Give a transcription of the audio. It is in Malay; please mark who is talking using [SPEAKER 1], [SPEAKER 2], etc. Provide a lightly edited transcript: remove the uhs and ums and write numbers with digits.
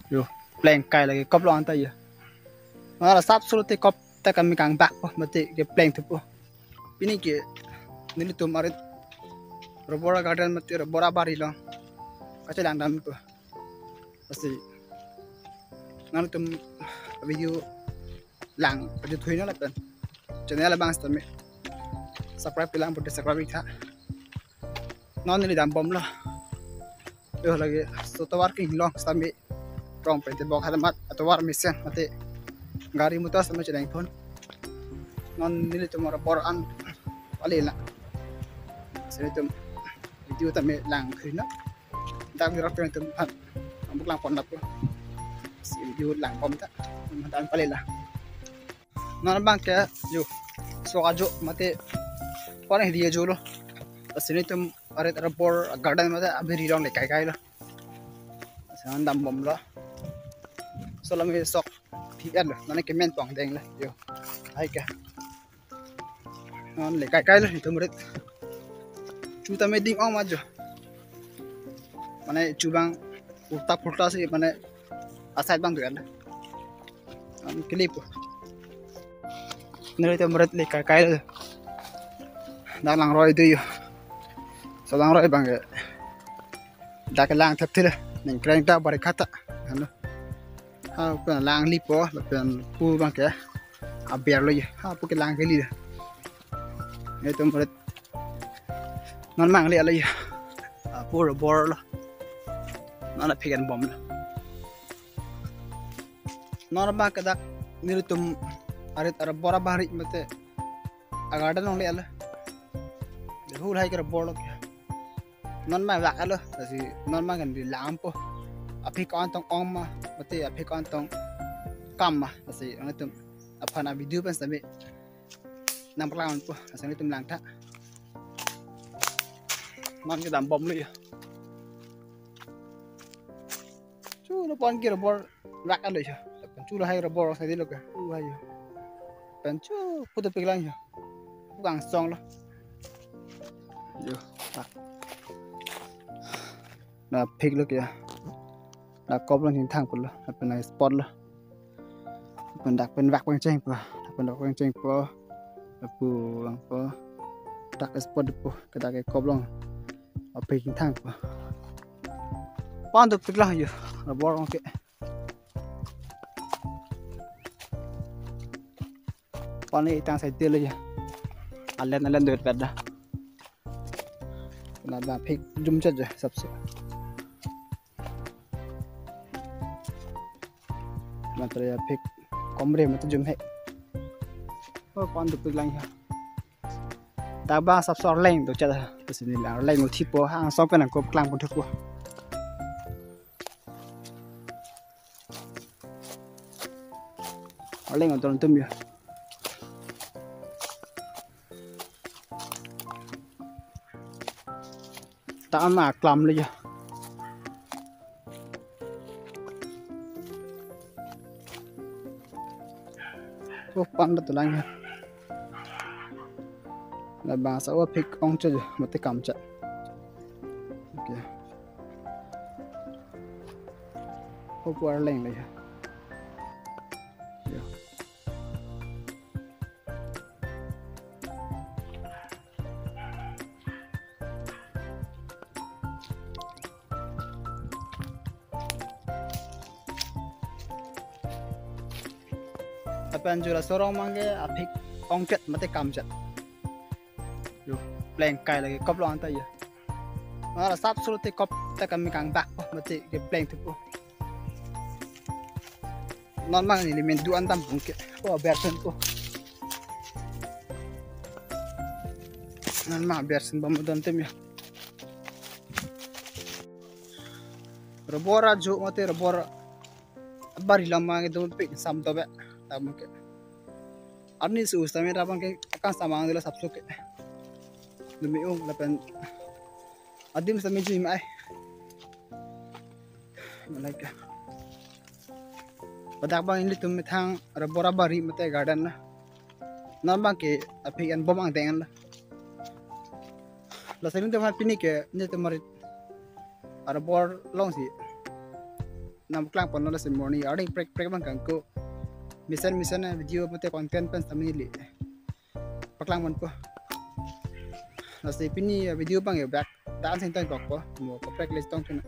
[SPEAKER 1] Yo, pleng kai lagi kop lo anta ya. Mala sap suruh te kop te kami kang bak po mati ke pleng tu po. Ini ke nili tu marit robora garden mati robora bari lo. Kaca lang dami po. Pasti ngan tu video lang pada tuh ini lah pen. Channel lah bang stame. Subscribe bilang putih subscribe kita. Non nili dam bom lo. Yo lagi soto working long stame. Rong pente bok hadamat atau war mission mati gari mutas sama cedang pun non nili tu mora boran alila sini tu video tame lang khina dak di rakten tu hat ambuk lang pon lap si video lang pom ta dan palila non bang ke yo so ajo mate pone dia jolo sini tu are bor garden mate abiri rong le kai kai lo san dam bom lo solam he sok thian lo nane kemen tong deng la yo ai ka non le kai kai lo itu murid chu ta me ding ong ma jo mane chu bang ulta pulta se mane asai bang tuan an klip nere itu murid le kai kai lo nang lang roi tu yo so lang roi bang dak lang thap thila ning krang ta bari khata ano ha pen lang lipo la pen pu bang ke aber lo ya ha pu ke lang ke li itu murid non mang le ya pu ro bor lo non la pigan bom lo non ba ka dak niru tum arit ar bora bari mate agada non le ala de hul hai ke bor lo non ma la ala si non ma kan di lampo api kan tong om ma mate api kan tong kam ma si ana tum apana video pan sami nam plan po asang tum lang ta man ke dam bom lu ya chu lo pon ke bor rak ala ya chu lo hai bor sai di lo ka u hai pen chu putu piglang ya bukan song lo yo na pig lo ya na kop lo hin thang pun lo pen na spot lo pen dak pen wak pen cheng po pen dak pen cheng po pu ang po dak spot po ka dak kop lo pig hin thang po pan tu pig lah yo bor ong ke pan ni tang sai tel lo ya alen duit pada na da pig jum cha je sabse matre ya pig komre mate jum hai pan tu pig lang ya da ba sab sor leng tu cha da sini la leng mo thi po hang so kan ko klang pun thuk leng on ton tum ya ta ma klam le ya pan da tulang ya la ba sa wa pik ong cha mate kam cha okay ho por leng le ya apan jura sorong mangge apik ongket mate kamchat yo pleng kai lagi kop lo anta ya mala sap suruh te kop te kami kang bak po mate ke pleng tu po non mang ni men du antam bungke po version po non ma version bam don tem ya robora jo mate robora bari lama ke do pik sam to be tabung ke arni suustame rabang ke akan samang dela sabso ke demi ong lapan adim sami ju mai malaika padak bang ini tum thang rabora bari mate garden na nambang ke apian bomang dengan la la sering tu pini ke ni tu marit rabor long si nam klang pon la se morning arding prek bang kang ko mission video mate content pen samili paklang mon po nasi pini video bang ya back dan sen tong ko mo ko prek list tong tuna